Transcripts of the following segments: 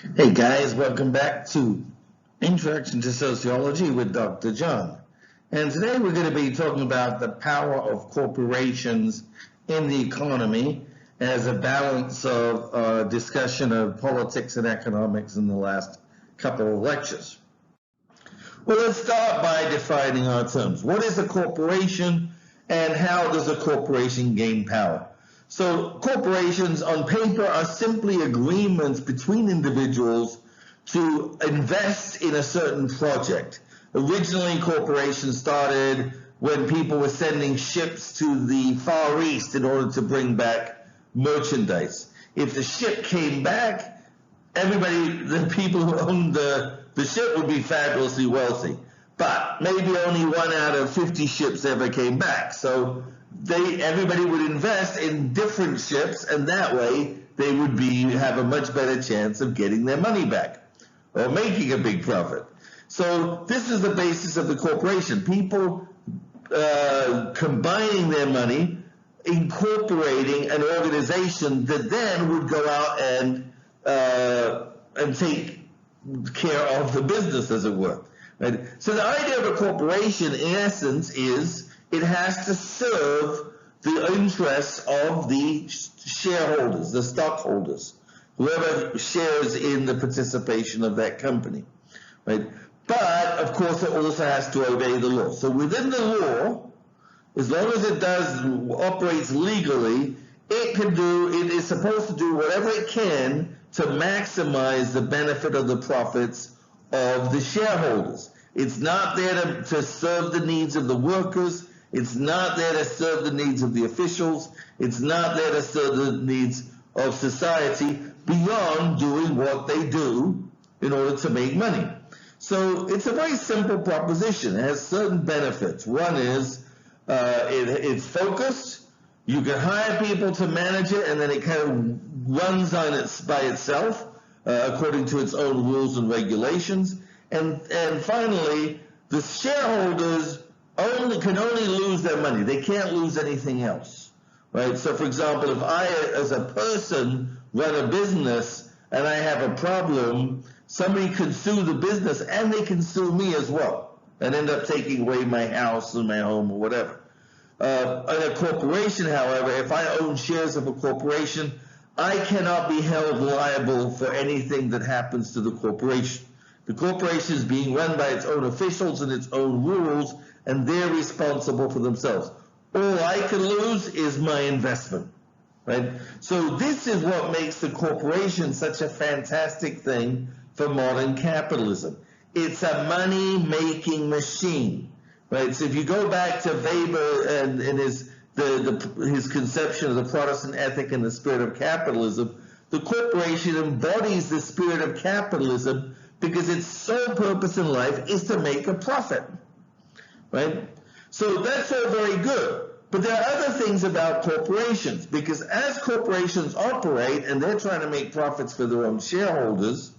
Hey guys, welcome back to Introduction to Sociology with Dr. John. And today we're going to be talking about the power of corporations in the economy as a balance of discussion of politics and economics in the last couple of lectures. Well, let's start by defining our terms. What is a corporation and how does a corporation gain power? So corporations on paper are simply agreements between individuals to invest in a certain project. Originally, corporations started when people were sending ships to the Far East in order to bring back merchandise. If the ship came back, the people who owned the ship would be fabulously wealthy. But maybe only 1 out of 50 ships ever came back. So everybody would invest in different ships, and that way they would have a much better chance of getting their money back or making a big profit. So this is the basis of the corporation. People combining their money, incorporating an organization that then would go out and take care of the business, as it were. Right? So the idea of a corporation, in essence, is it has to serve the interests of the shareholders, the stockholders, whoever shares in the participation of that company, right? But, of course, it also has to obey the law. So within the law, as long as it operates legally, it is supposed to do whatever it can to maximize the benefit of the profits of the shareholders. It's not there to serve the needs of the workers. It's not there to serve the needs of the officials. It's not there to serve the needs of society beyond doing what they do in order to make money. So it's a very simple proposition. It has certain benefits. One is it's focused. You can hire people to manage it, and then it kind of runs by itself according to its own rules and regulations. And finally, the shareholders can only lose their money. They can't lose anything else, right? So, for example, if I, as a person, run a business and I have a problem, somebody can sue the business and they can sue me as well and end up taking away my house or my home or whatever. In a corporation, however, if I own shares of a corporation, I cannot be held liable for anything that happens to the corporation. The corporation is being run by its own officials and its own rules, and they're responsible for themselves. All I can lose is my investment, right? So this is what makes the corporation such a fantastic thing for modern capitalism. It's a money-making machine, right? So if you go back to Weber and his conception of the Protestant ethic and the spirit of capitalism, the corporation embodies the spirit of capitalism because its sole purpose in life is to make a profit, right? So that's all very good. But there are other things about corporations, because as corporations operate and they're trying to make profits for their own shareholders,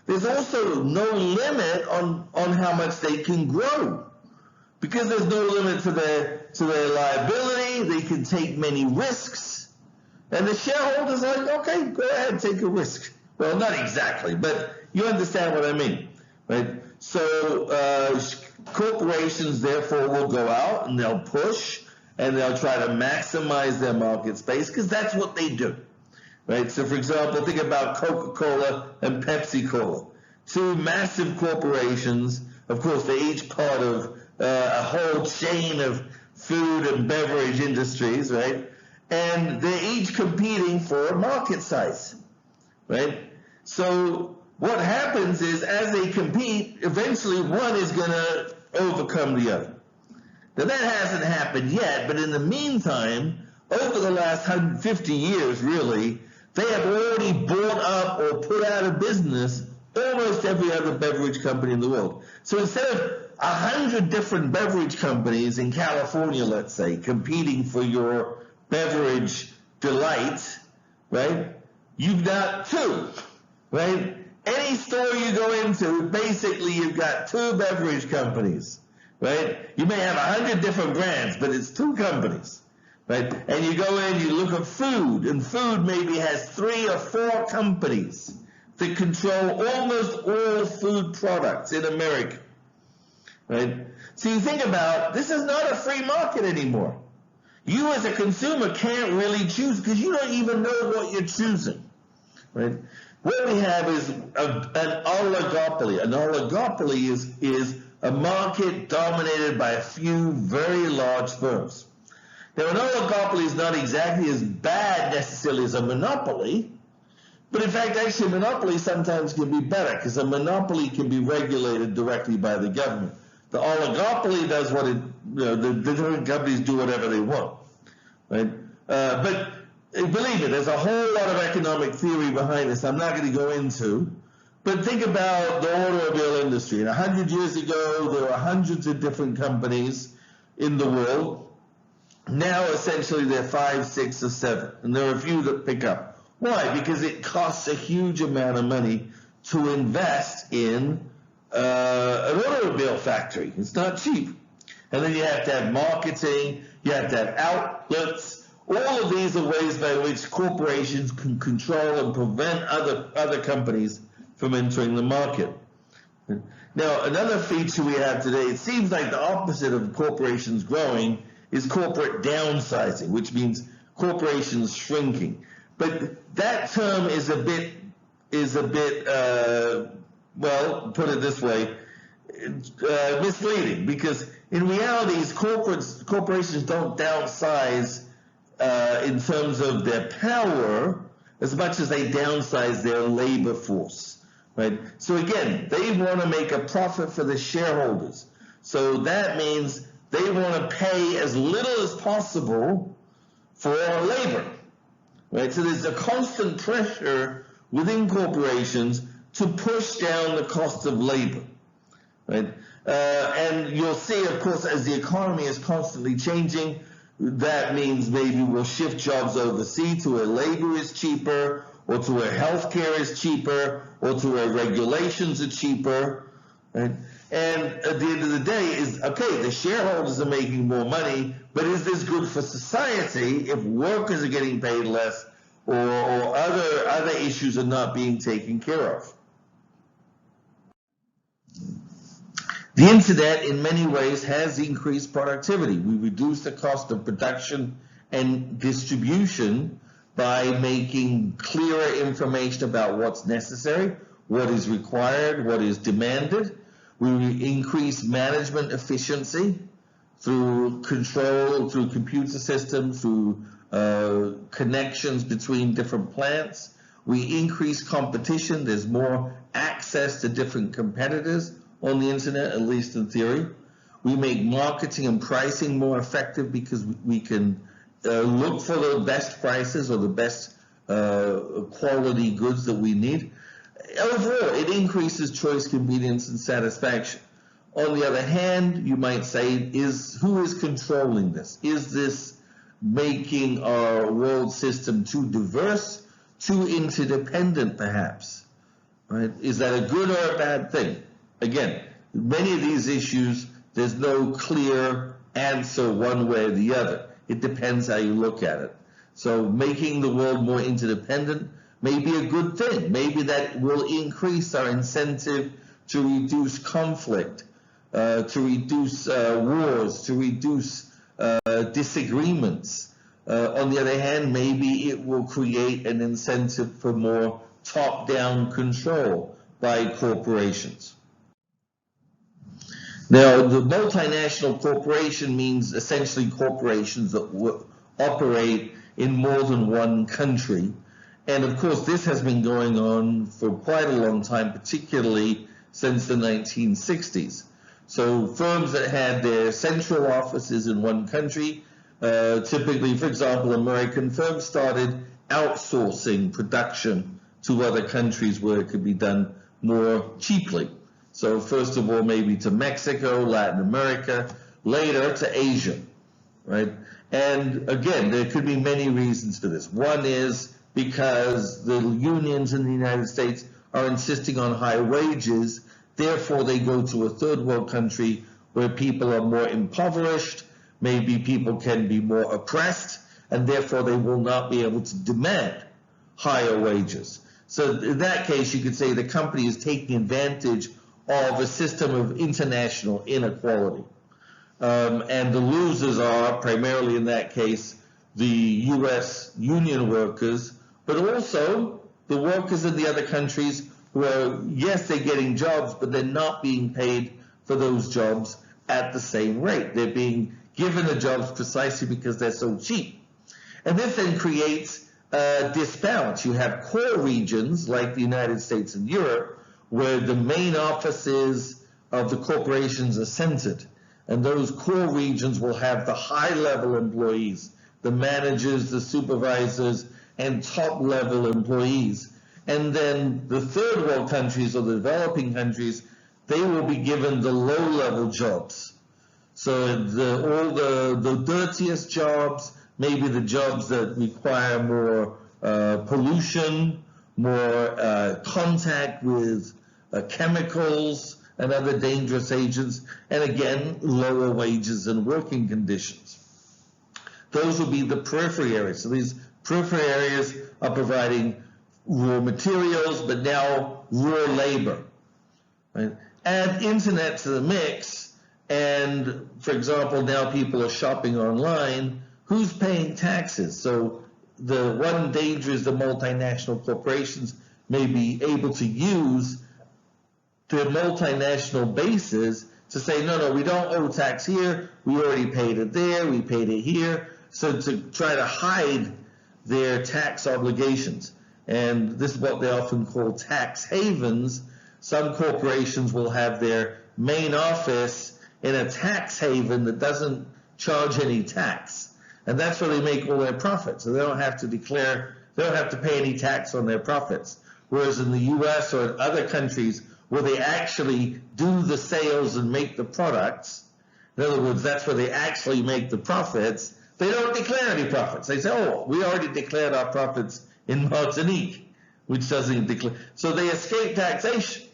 there's also no limit on how much they can grow. Because there's no limit to their liability, they can take many risks. And the shareholders are like, okay, go ahead, take a risk. Well, not exactly, but you understand what I mean, right? So corporations, therefore, will go out and they'll push and they'll try to maximize their market space because that's what they do, right? So, for example, think about Coca-Cola and Pepsi-Cola. Two massive corporations. Of course, they're each part of a whole chain of food and beverage industries, right? And they're each competing for a market size, right? So what happens is, as they compete, eventually one is going to overcome the other. Now that hasn't happened yet, but in the meantime, over the last 150 years, really, they have already bought up or put out of business almost every other beverage company in the world. So instead of 100 different beverage companies in California, let's say, competing for your beverage delight, right? You've got two, right? Any store you go into, basically you've got two beverage companies, right? You may have 100 different brands, but it's two companies, right? And you go in, you look at food, and food maybe has 3 or 4 companies, that control almost all food products in America, right? So you think about, this is not a free market anymore. You as a consumer can't really choose because you don't even know what you're choosing, right? What we have is an oligopoly. An oligopoly is a market dominated by a few very large firms. Now, an oligopoly is not exactly as bad necessarily as a monopoly, but in fact, actually, a monopoly sometimes can be better because a monopoly can be regulated directly by the government. The oligopoly does what it, the different companies do whatever they want, right? But believe me, there's a whole lot of economic theory behind this I'm not going to go into. But think about the automobile industry. And 100 years ago, there were hundreds of different companies in the world. Now, essentially, there are 5, 6, or 7. And there are a few that pick up. Why? Because it costs a huge amount of money to invest in an automobile factory. It's not cheap. And then you have to have marketing, you have to have outlets. All of these are ways by which corporations can control and prevent other companies from entering the market. Now, another feature we have today, it seems like the opposite of corporations growing is corporate downsizing, which means corporations shrinking. But that term is a bit, well, put it this way, misleading, because in reality, corporations don't downsize in terms of their power as much as they downsize their labor force, right? So again, they want to make a profit for the shareholders. So that means they want to pay as little as possible for labor, right? So there's a constant pressure within corporations to push down the cost of labor, right? And you'll see, of course, as the economy is constantly changing, that means maybe we'll shift jobs overseas to where labor is cheaper, or to where healthcare is cheaper, or to where regulations are cheaper, right? And at the end of the day is, okay, the shareholders are making more money, but is this good for society if workers are getting paid less, or other issues are not being taken care of? The internet, in many ways, has increased productivity. We reduce the cost of production and distribution by making clearer information about what's necessary, what is required, what is demanded. We increase management efficiency through control, through computer systems, through connections between different plants. We increase competition. There's more access to different competitors on the internet, at least in theory. We make marketing and pricing more effective because we can look for the best prices or the best quality goods that we need. Overall, it increases choice, convenience, and satisfaction. On the other hand, you might say, who is controlling this? Is this making our world system too diverse, too interdependent, perhaps? Right? Is that a good or a bad thing? Again, many of these issues, there's no clear answer one way or the other. It depends how you look at it. So making the world more interdependent may be a good thing. Maybe that will increase our incentive to reduce conflict, to reduce wars, to reduce disagreements. On the other hand, maybe it will create an incentive for more top-down control by corporations. Now, the multinational corporation means essentially corporations that operate in more than one country. And of course, this has been going on for quite a long time, particularly since the 1960s. So firms that had their central offices in one country, typically, for example, American firms started outsourcing production to other countries where it could be done more cheaply. So first of all, maybe to Mexico, Latin America, later to Asia, right? And again, there could be many reasons for this. One is because the unions in the United States are insisting on high wages, therefore they go to a third world country where people are more impoverished, maybe people can be more oppressed, and therefore they will not be able to demand higher wages. So in that case, you could say the company is taking advantage of a system of international inequality. And the losers are primarily in that case the U.S. union workers, but also the workers in the other countries who are, yes, they're getting jobs, but they're not being paid for those jobs at the same rate. They're being given the jobs precisely because they're so cheap. And this then creates a disbalance. You have core regions like the United States and Europe where the main offices of the corporations are centered. And those core regions will have the high-level employees, the managers, the supervisors, and top-level employees. And then the third world countries or the developing countries, they will be given the low-level jobs. So all the dirtiest jobs, maybe the jobs that require more pollution, more contact with chemicals and other dangerous agents, and again, lower wages and working conditions. Those will be the periphery areas. So these periphery areas are providing raw materials, but now raw labor. Right? Add internet to the mix, and for example, now people are shopping online. Who's paying taxes? So the one danger is the multinational corporations may be able to use their multinational bases to say, no, we don't owe tax here, we already paid it there, we paid it here, so to try to hide their tax obligations. And this is what they often call tax havens. Some corporations will have their main office in a tax haven that doesn't charge any tax. And that's where they make all their profits. So they don't have to declare, they don't have to pay any tax on their profits. Whereas in the US or in other countries where they actually do the sales and make the products, in other words, that's where they actually make the profits, they don't declare any profits. They say, oh, we already declared our profits in Martinique, which doesn't declare. So they escape taxation.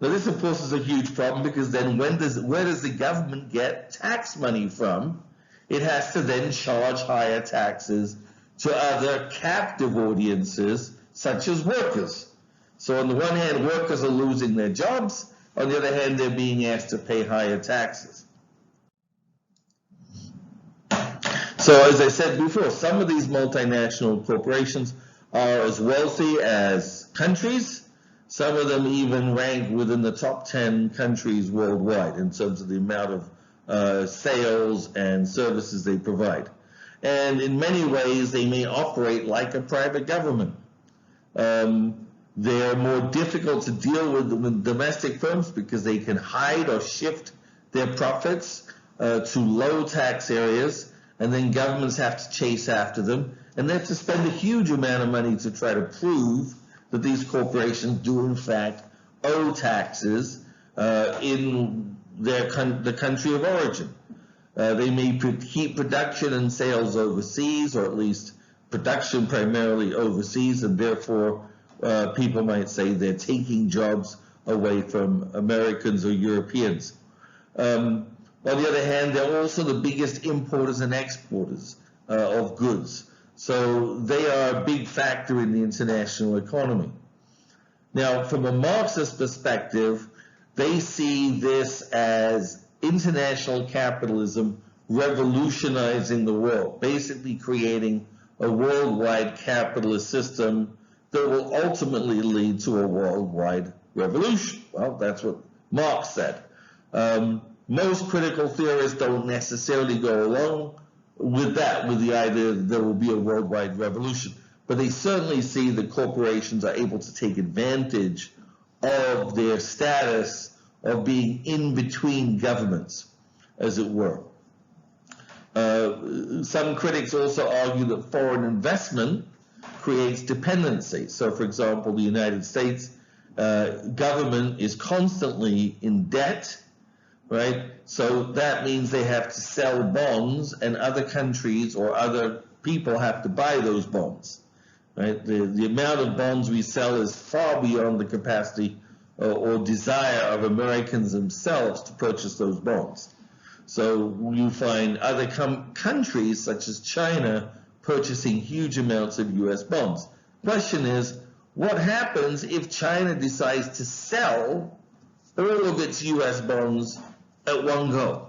Now this, of course, is a huge problem because then where does the government get tax money from? It has to then charge higher taxes to other captive audiences, such as workers. So on the one hand, workers are losing their jobs. On the other hand, they're being asked to pay higher taxes. So as I said before, some of these multinational corporations are as wealthy as countries. Some of them even rank within the top 10 countries worldwide in terms of the amount of sales and services they provide. And in many ways, they may operate like a private government. They're more difficult to deal with than domestic firms because they can hide or shift their profits to low tax areas, and then governments have to chase after them, and they have to spend a huge amount of money to try to prove that these corporations do in fact owe taxes in the country of origin. They may keep production and sales overseas, or at least production primarily overseas, and therefore people might say they're taking jobs away from Americans or Europeans. On the other hand, they're also the biggest importers and exporters of goods. So they are a big factor in the international economy. Now, from a Marxist perspective, they see this as international capitalism revolutionizing the world, basically creating a worldwide capitalist system that will ultimately lead to a worldwide revolution. Well, that's what Marx said. Most critical theorists don't necessarily go along with that, with the idea that there will be a worldwide revolution. But they certainly see that corporations are able to take advantage of their status of being in between governments, as it were. Some critics also argue that foreign investment creates dependency. So, for example, the United States government is constantly in debt, right? So that means they have to sell bonds, and other countries or other people have to buy those bonds, right? The amount of bonds we sell is far beyond the capacity or desire of Americans themselves to purchase those bonds. So you find other countries, such as China, purchasing huge amounts of U.S. bonds. Question is, what happens if China decides to sell all of its US bonds at one go?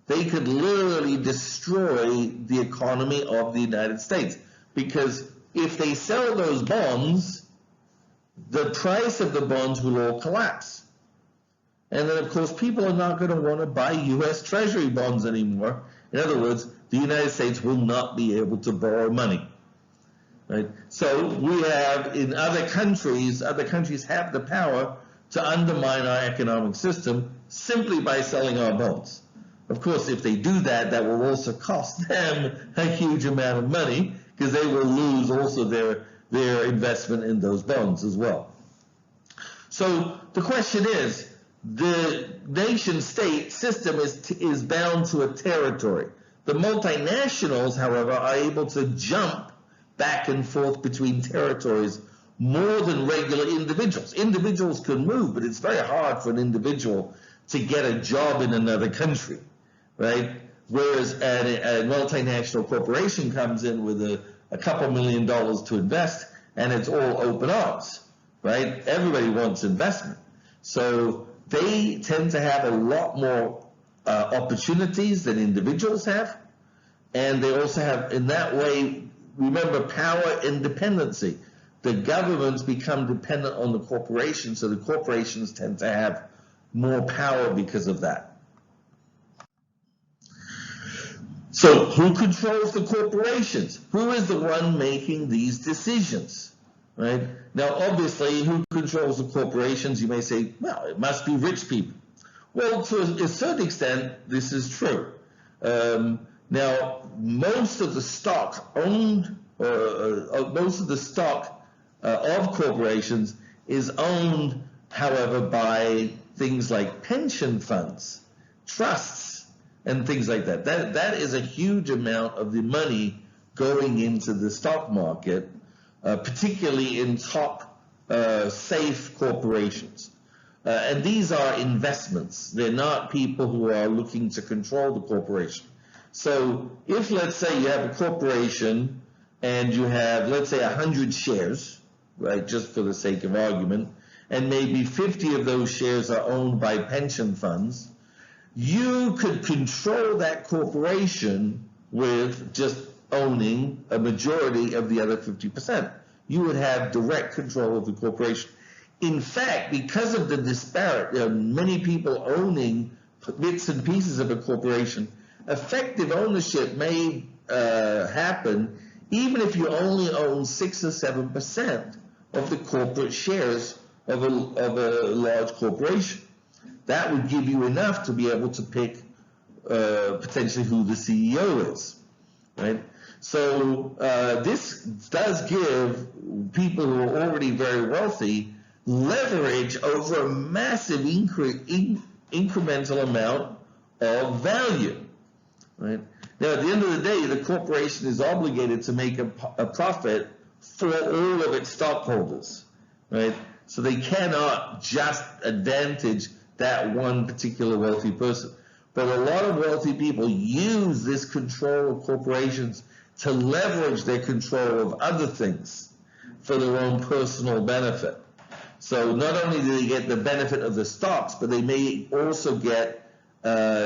They could literally destroy the economy of the United States, because if they sell those bonds, the price of the bonds will all collapse. And then, of course, people are not going to want to buy U.S. Treasury bonds anymore. In other words, the United States will not be able to borrow money. Right? So we have in other countries have the power to undermine our economic system simply by selling our bonds. Of course, if they do that, that will also cost them a huge amount of money, because they will lose also their investment in those bonds as well. So the question is, the nation-state system is bound to a territory. The multinationals, however, are able to jump back and forth between territories more than regular individuals. Individuals can move, but it's very hard for an individual to get a job in another country, right? Whereas a multinational corporation comes in with a couple $1 million to invest, and it's all open arms, right? Everybody wants investment. So they tend to have a lot more opportunities than individuals have, and they also have, in that way, remember, power independency. The governments become dependent on the corporations, so the corporations tend to have more power because of that. So who controls the corporations? Who is the one making these decisions? Right? Now, obviously, who controls the corporations? You may say, well, it must be rich people. Well, to a certain extent, this is true. Now, most of the stock owned, most of the stock of corporations is owned, however, by things like pension funds, trusts, and things like that. That is a huge amount of the money going into the stock market, particularly in top safe corporations. And these are investments. They're not people who are looking to control the corporation. So if, let's say, you have a corporation and you have, let's say, 100 shares, right, just for the sake of argument, and maybe 50 of those shares are owned by pension funds, you could control that corporation with just owning a majority of the other 50%. You would have direct control of the corporation. In fact, because of the disparate, many people owning bits and pieces of a corporation, effective ownership may happen even if you only own 6 or 7% of the corporate shares of a large corporation. That would give you enough to be able to pick potentially who the CEO is, right? So this does give people who are already very wealthy leverage over a massive incremental amount of value, right? Now, at the end of the day, the corporation is obligated to make a profit for all of its stockholders, right? So they cannot just advantage that one particular wealthy person. But a lot of wealthy people use this control of corporations to leverage their control of other things for their own personal benefit. So not only do they get the benefit of the stocks, but they may also get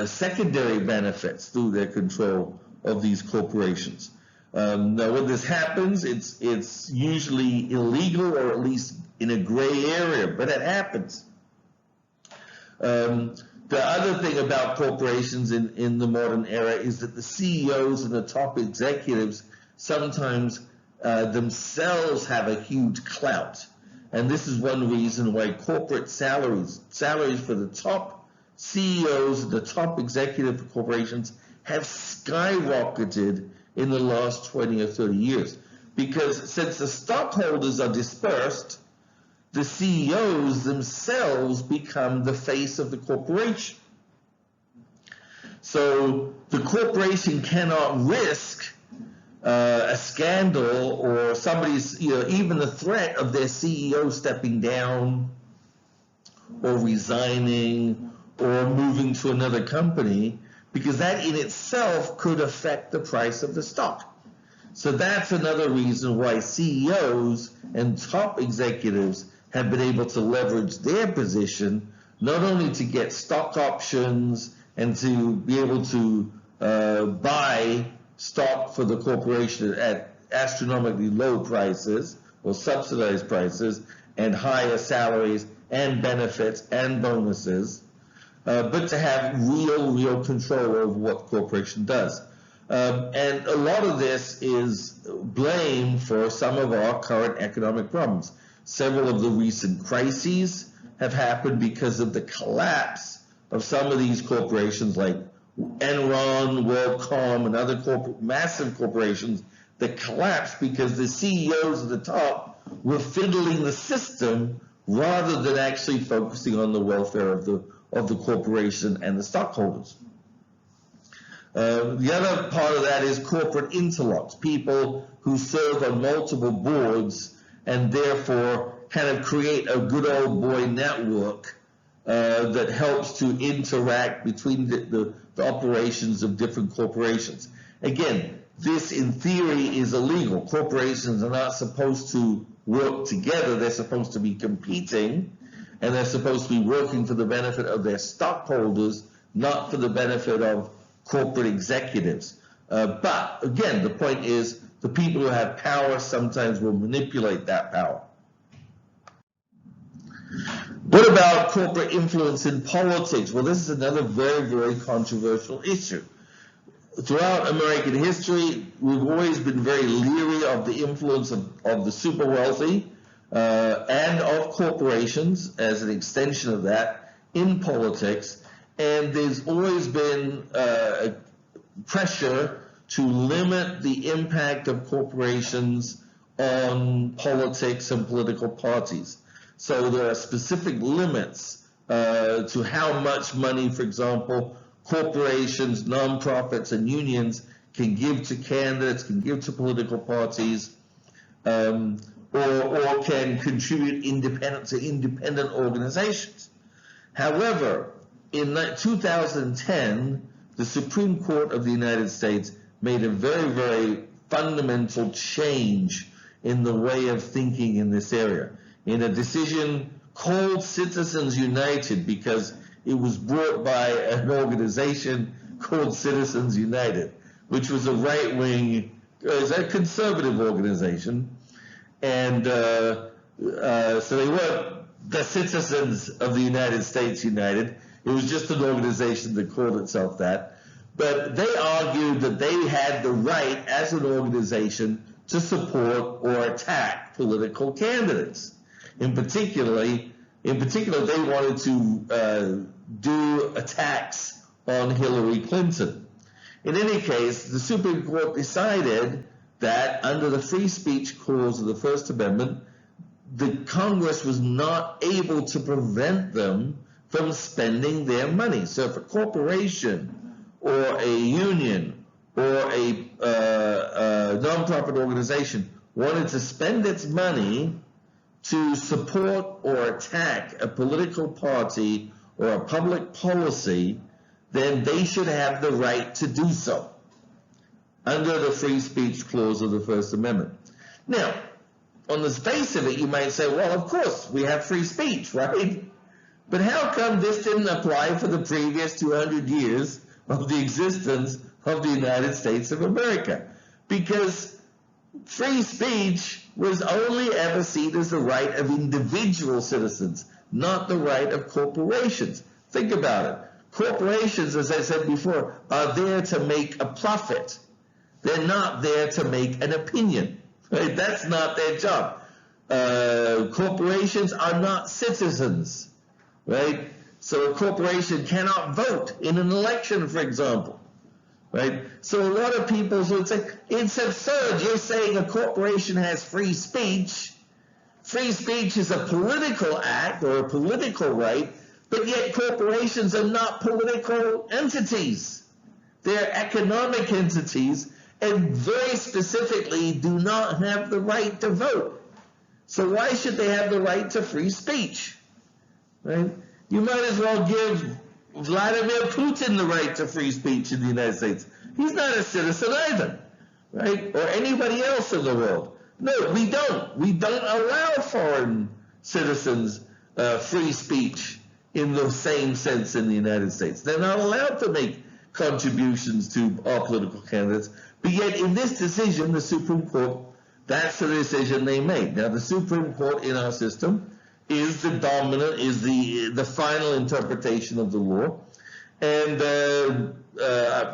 secondary benefits through their control of these corporations. Now, when this happens, it's usually illegal, or at least in a gray area, but it happens. The other thing about corporations in the modern era is that the CEOs and the top executives sometimes themselves have a huge clout. And this is one reason why corporate salaries for the top CEOs, the top executive corporations, have skyrocketed in the last 20 or 30 years. Because since the stockholders are dispersed, the CEOs themselves become the face of the corporation. So the corporation cannot risk a scandal or somebody's, even the threat of their CEO stepping down or resigning or moving to another company, because that in itself could affect the price of the stock. So that's another reason why CEOs and top executives have been able to leverage their position, not only to get stock options and to be able to buy stock for the corporation at astronomically low prices or subsidized prices and higher salaries and benefits and bonuses, but to have real control over what the corporation does. And a lot of this is blamed for some of our current economic problems. Several of the recent crises have happened because of the collapse of some of these corporations like Enron, WorldCom, and other massive corporations that collapsed because the CEOs at the top were fiddling the system rather than actually focusing on the welfare of the corporation and the stockholders. The other part of that is corporate interlocks, people who serve on multiple boards and therefore kind of create a good old boy network that helps to interact between the operations of different corporations. Again, this in theory is illegal. Corporations are not supposed to work together. They're supposed to be competing, and they're supposed to be working for the benefit of their stockholders, not for the benefit of corporate executives. But again, the point is the people who have power sometimes will manipulate that power. What about corporate influence in politics? Well, this is another very controversial issue. Throughout American history, we've always been very leery of the influence of the super wealthy and of corporations as an extension of that in politics. And there's always been pressure to limit the impact of corporations on politics and political parties. So there are specific limits to how much money, for example, corporations, nonprofits, and unions can give to candidates, can give to political parties, or can contribute to independent organizations. However, in 2010, the Supreme Court of the United States made a very fundamental change in the way of thinking in this area. In a decision called Citizens United, because it was brought by an organization called Citizens United, which was a right-wing, a conservative organization, and so they weren't the Citizens of the United States United. It was just an organization that called itself that. But they argued that they had the right as an organization to support or attack political candidates. In particular, they wanted to do attacks on Hillary Clinton. In any case, the Supreme Court decided that under the free speech clause of the First Amendment, the Congress was not able to prevent them from spending their money. So if a corporation or a union or a nonprofit organization wanted to spend its money to support or attack a political party or a public policy, then they should have the right to do so under the free speech clause of the First Amendment. Now, on the face of it, you might say, well, of course, we have free speech, right? But how come this didn't apply for the previous 200 years of the existence of the United States of America? Because free speech was only ever seen as the right of individual citizens, not the right of corporations. Think about it. Corporations, as I said before, are there to make a profit. They're not there to make an opinion. Right? That's not their job. Corporations are not citizens. Right? So a corporation cannot vote in an election, for example. Right? So a lot of people would say, it's absurd. You're saying a corporation has free speech. Free speech is a political act or a political right, but yet corporations are not political entities. They're economic entities, and very specifically do not have the right to vote. So why should they have the right to free speech? Right? You might as well give Vladimir Putin the right to free speech in the United States. He's not a citizen either. right? Or anybody else in the world. No, we don't. We don't allow foreign citizens free speech in the same sense in the United States. They're not allowed to make contributions to our political candidates. But yet in this decision, the Supreme Court, that's the decision they made. Now the Supreme Court in our system is the dominant, is the final interpretation of the law. And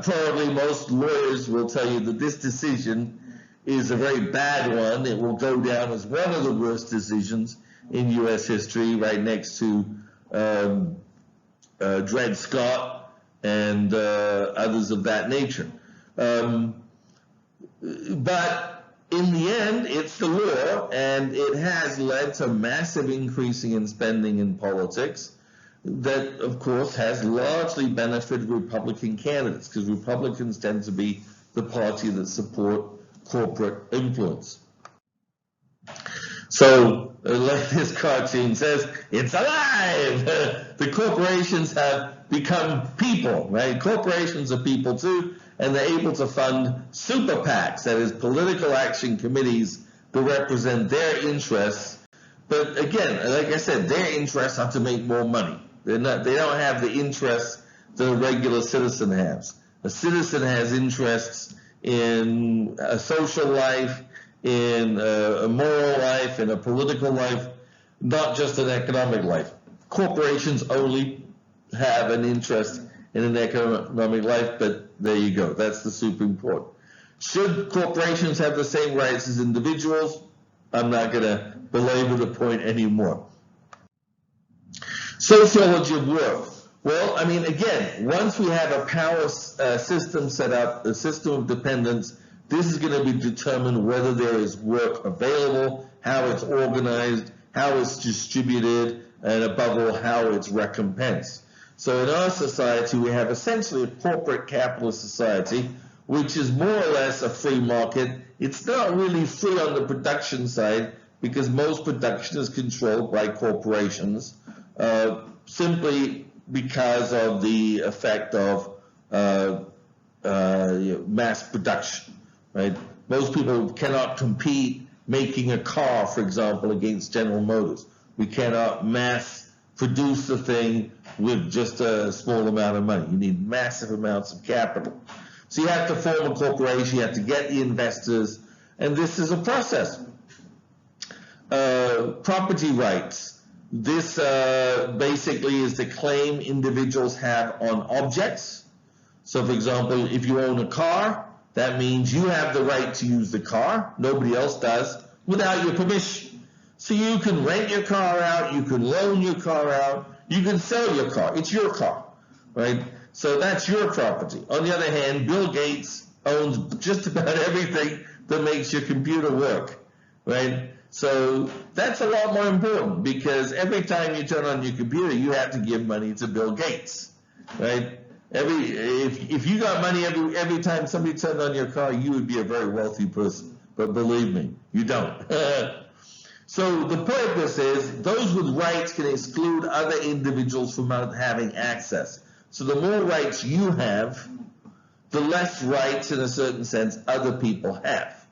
probably most lawyers will tell you that this decision is a very bad one. It will go down as one of the worst decisions in U.S. history, right next to Dred Scott and others of that nature. But in the end, it's the law, and it has led to massive increasing in spending in politics that, of course, has largely benefited Republican candidates, because Republicans tend to be the party that support corporate influence. So, like this cartoon says, it's alive! The corporations have become people, right? Corporations are people too, and they're able to fund super PACs, that is, political action committees that represent their interests. But again, like I said, their interests are to make more money. They don't have the interests that a regular citizen has. A citizen has interests in a social life, in a moral life, in a political life, not just an economic life. Corporations only have an interest in an economic life, but there you go. That's the Supreme Court. Should corporations have the same rights as individuals? I'm not going to belabor the point anymore. Sociology of work. Well, I mean, again, once we have a power system set up, a system of dependence, this is going to be determined whether there is work available, how it's organized, how it's distributed, and above all, how it's recompensed. So in our society, we have essentially a corporate capitalist society, which is more or less a free market. It's not really free on the production side, because most production is controlled by corporations, simply because of the effect of mass production, right? Most people cannot compete making a car, for example, against General Motors. We cannot mass produce the thing with just a small amount of money. You need massive amounts of capital. So you have to form a corporation, you have to get the investors, and this is a process. Property rights. This basically is the claim individuals have on objects. So for example, if you own a car, that means you have the right to use the car, nobody else does, without your permission. So you can rent your car out, you can loan your car out, you can sell your car, it's your car, right? So that's your property. On the other hand, Bill Gates owns just about everything that makes your computer work, right? So that's a lot more important, because every time you turn on your computer, you have to give money to Bill Gates, right? If you got money every time somebody turned on your car, you would be a very wealthy person. But believe me, you don't. So the point of this is, those with rights can exclude other individuals from having access. So the more rights you have, the less rights, in a certain sense, other people have,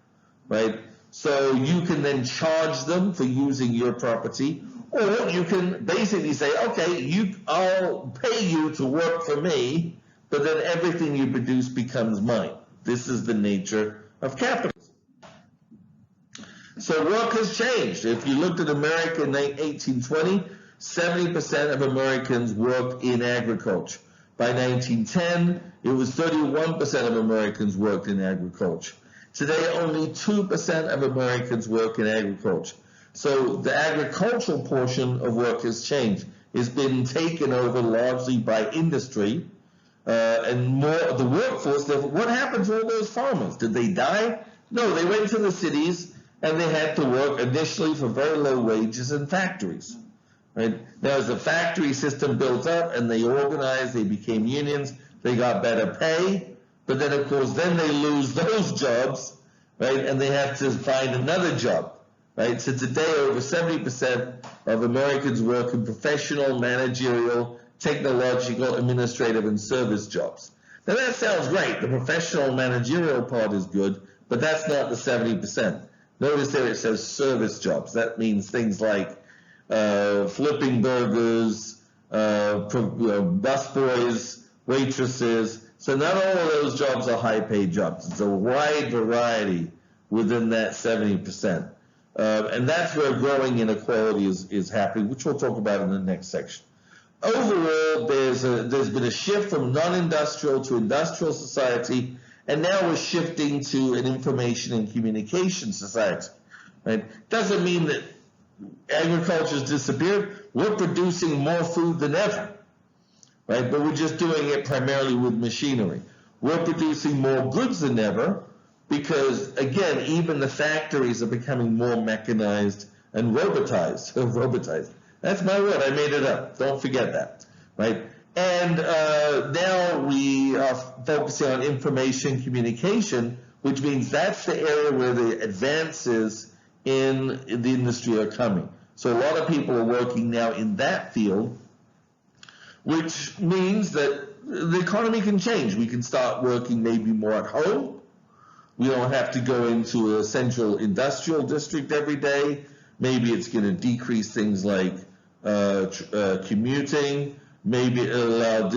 right? So you can then charge them for using your property, or you can basically say, okay, I'll pay you to work for me, but then everything you produce becomes mine. This is the nature of capitalism. So work has changed. If you looked at America in 1820, 70% of Americans worked in agriculture. By 1910, it was 31% of Americans worked in agriculture. Today, only 2% of Americans work in agriculture. So the agricultural portion of work has changed. It's been taken over largely by industry, and more of the workforce. What happened to all those farmers? Did they die? No, they went to the cities, and they had to work initially for very low wages in factories. Right? Now, as the factory system built up and they organized, they became unions, they got better pay, but then, of course, then they lose those jobs, right? And they have to find another job, right? So today, over 70% of Americans work in professional, managerial, technological, administrative, and service jobs. Now, that sounds great. The professional, managerial part is good, but that's not the 70%. Notice there it says service jobs. That means things like flipping burgers, busboys, waitresses. So not all of those jobs are high-paid jobs. It's a wide variety within that 70%. And that's where growing inequality is happening, which we'll talk about in the next section. Overall, there's been a shift from non-industrial to industrial society, and now we're shifting to an information and communication society. Right? Doesn't mean that agriculture's disappeared. We're producing more food than ever, right? But we're just doing it primarily with machinery. We're producing more goods than ever because, again, even the factories are becoming more mechanized and robotized. That's my word. I made it up. Don't forget that, right? And now we are focusing on information communication, which means that's the area where the advances in the industry are coming. So a lot of people are working now in that field, which means that the economy can change. We can start working maybe more at home. We don't have to go into a central industrial district every day. Maybe it's going to decrease things like commuting. Maybe it'll allow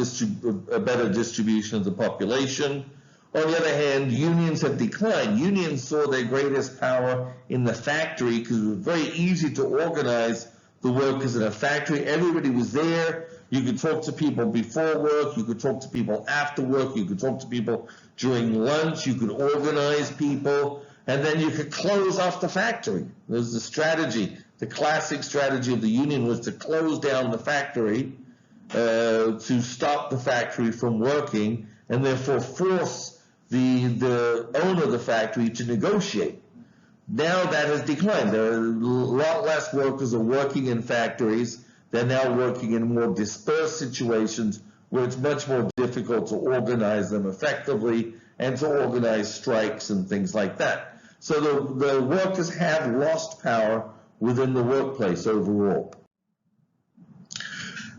a better distribution of the population. On the other hand, unions have declined. Unions saw their greatest power in the factory because it was very easy to organize the workers in a factory. Everybody was there. You could talk to people before work. You could talk to people after work. You could talk to people during lunch. You could organize people. And then you could close off the factory. There's the strategy. The classic strategy of the union was to close down the factory to stop the factory from working and therefore force the owner of the factory to negotiate. Now that has declined. There are a lot less workers are working in factories. They're now working in more dispersed situations where it's much more difficult to organize them effectively and to organize strikes and things like that. So the workers have lost power within the workplace overall.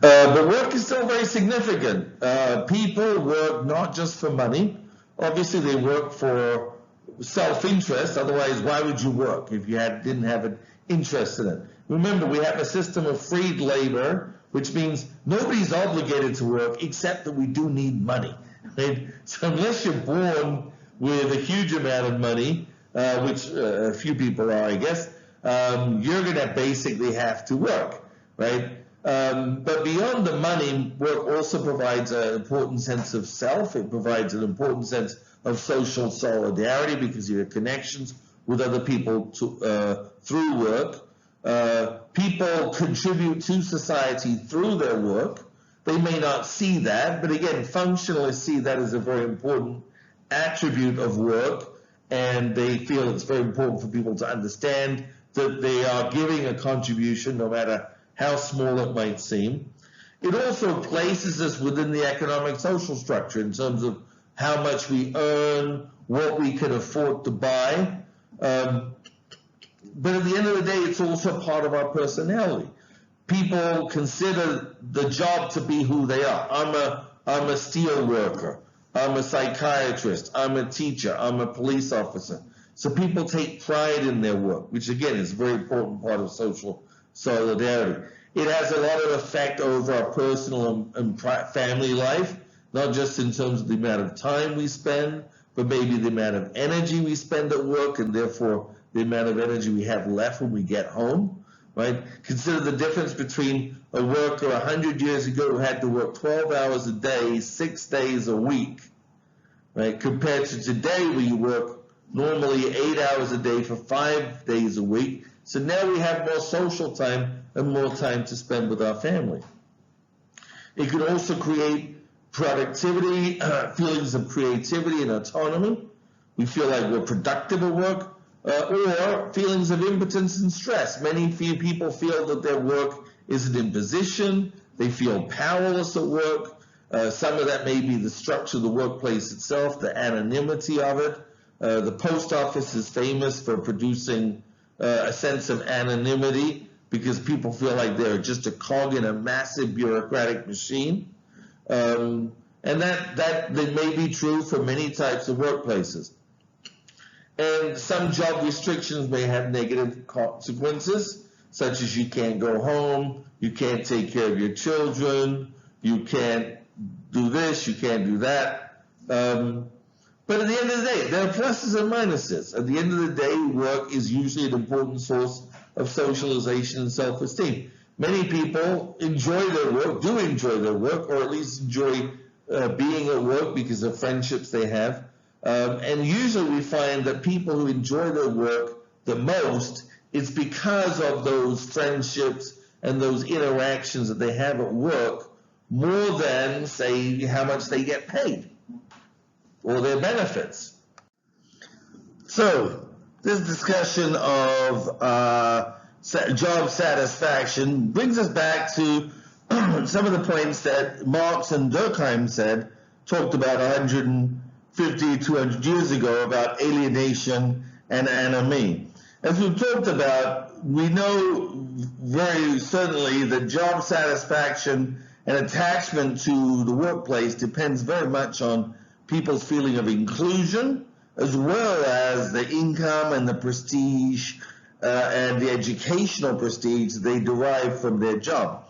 But work is still very significant. People work not just for money. Obviously, they work for self-interest. Otherwise, why would you work if you didn't have an interest in it? Remember, we have a system of freed labor, which means nobody's obligated to work except that we do need money. Right? So unless you're born with a huge amount of money, which a few people are, I guess, you're going to basically have to work, right? But beyond the money, work also provides an important sense of self. It provides an important sense of social solidarity because you have connections with other people through work. People contribute to society through their work. They may not see that, but again, functionalists see that as a very important attribute of work, and they feel it's very important for people to understand that they are giving a contribution no matter how small it might seem. It also places us within the economic social structure in terms of how much we earn, what we can afford to buy. But at the end of the day, it's also part of our personality. People consider the job to be who they are. I'm a steel worker. I'm a psychiatrist. I'm a teacher. I'm a police officer. So people take pride in their work, which again is a very important part of social solidarity. It has a lot of effect over our personal and family life, not just in terms of the amount of time we spend, but maybe the amount of energy we spend at work and therefore the amount of energy we have left when we get home, right? Consider the difference between a worker 100 years ago who had to work 12 hours a day, 6 days a week, right? Compared to today where you work normally 8 hours a day for 5 days a week. So now we have more social time and more time to spend with our family. It could also create productivity, feelings of creativity and autonomy. We feel like we're productive at work, or feelings of impotence and stress. Many people feel that their work is an imposition. They feel powerless at work. Some of that may be the structure of the workplace itself, the anonymity of it. The post office is famous for producing a sense of anonymity because people feel like they're just a cog in a massive bureaucratic machine. And that may be true for many types of workplaces. And some job restrictions may have negative consequences, such as you can't go home, you can't take care of your children, you can't do this, you can't do that. But at the end of the day, there are pluses and minuses. At the end of the day, work is usually an important source of socialization and self-esteem. Many people enjoy their work, do enjoy their work, or at least enjoy being at work because of friendships they have. And usually we find that people who enjoy their work the most, it's because of those friendships and those interactions that they have at work more than, say, how much they get paid or their benefits. So, this discussion of job satisfaction brings us back to some of the points that Marx and Durkheim talked about 150, 200 years ago about alienation and anomie. As we've talked about, we know very certainly that job satisfaction and attachment to the workplace depends very much on people's feeling of inclusion, as well as the income and the prestige and the educational prestige they derive from their job.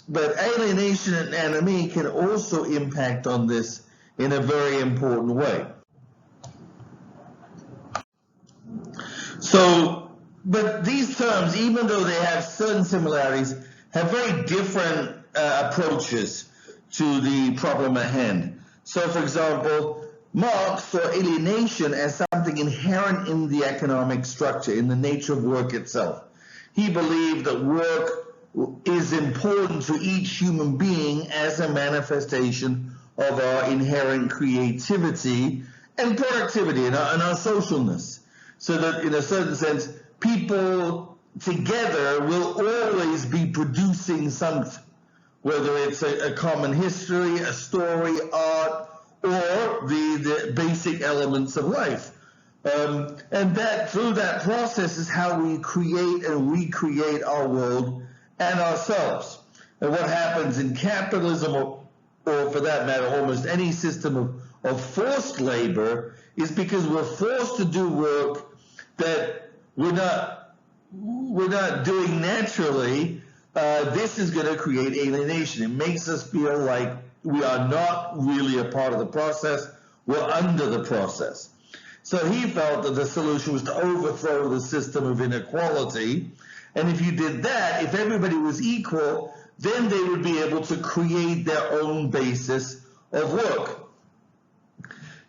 But alienation and anomie can also impact on this in a very important way. So, but these terms, even though they have certain similarities, have very different approaches to the problem at hand. So, for example, Marx saw alienation as something inherent in the economic structure, in the nature of work itself. He believed that work is important to each human being as a manifestation of our inherent creativity and productivity and our socialness. So that in a certain sense, people together will always be producing something, whether it's a common history, a story, art, or the basic elements of life. And that through that process is how we create and recreate our world and ourselves. And what happens in capitalism, or for that matter, almost any system of forced labor, is because we're forced to do work that we're not doing naturally. This is going to create alienation. It makes us feel like we are not really a part of the process. We're under the process. So he felt that the solution was to overthrow the system of inequality. And if you did that, if everybody was equal, then they would be able to create their own basis of work.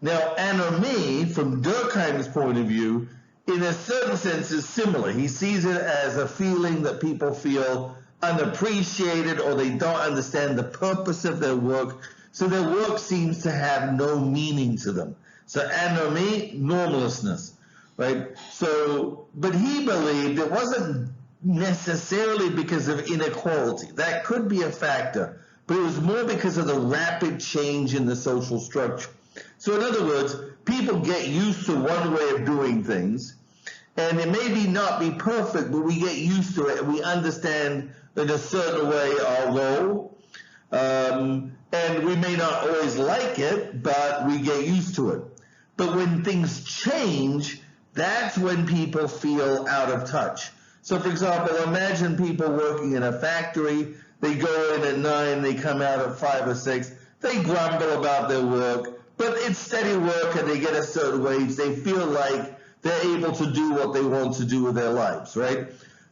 Now, anomie, from Durkheim's point of view, in a certain sense is similar. He sees it as a feeling that people feel unappreciated, or they don't understand the purpose of their work, so their work seems to have no meaning to them. So anomie, normlessness, right? So, but he believed it wasn't necessarily because of inequality. That could be a factor, but it was more because of the rapid change in the social structure. So in other words, people get used to one way of doing things, and it may not be perfect, but we get used to it, and we understand in a certain way our role, and we may not always like it, but we get used to it. But when things change, that's when people feel out of touch. So for example, imagine people working in a factory. They go in at 9, they come out at 5 or 6, they grumble about their work, but it's steady work and they get a certain wage. They feel like they're able to do what they want to do with their lives, right?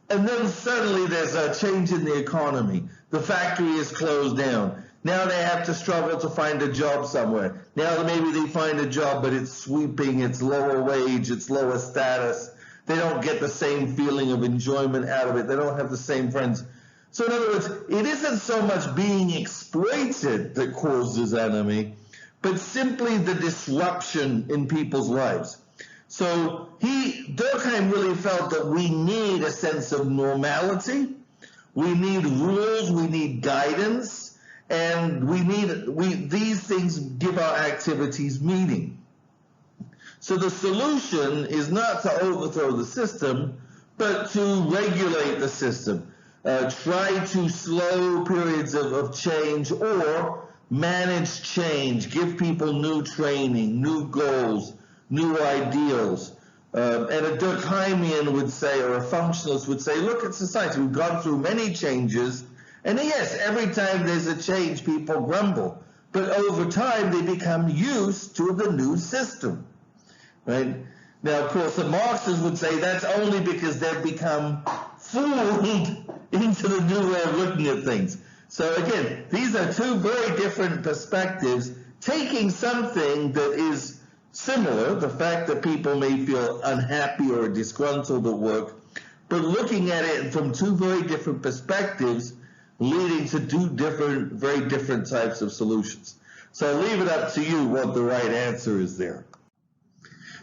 And then suddenly there's a change in the economy. The factory is closed down. Now they have to struggle to find a job somewhere. Now maybe they find a job, but it's sweeping, it's lower wage, it's lower status. They don't get the same feeling of enjoyment out of it. They don't have the same friends. So in other words, it isn't so much being exploited that causes anomie, but simply the disruption in people's lives. So Durkheim really felt that we need a sense of normality, we need rules, we need guidance, and these things give our activities meaning. So the solution is not to overthrow the system, but to regulate the system. Try to slow periods of change, or manage change, give people new training, new goals, new ideals. And a Durkheimian would say, or a functionalist would say, look at society, we've gone through many changes, and yes, every time there's a change, people grumble. But over time, they become used to the new system, right? Now, of course, the Marxists would say that's only because they've become fooled into the new way of looking at things. So again, these are two very different perspectives, taking something that is similar, the fact that people may feel unhappy or disgruntled at work, but looking at it from two very different perspectives, leading to two very different types of solutions. So I leave it up to you what the right answer is there.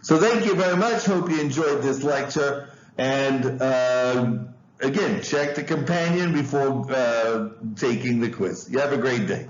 So thank you very much. Hope you enjoyed this lecture. And again, check the companion before taking the quiz. You have a great day.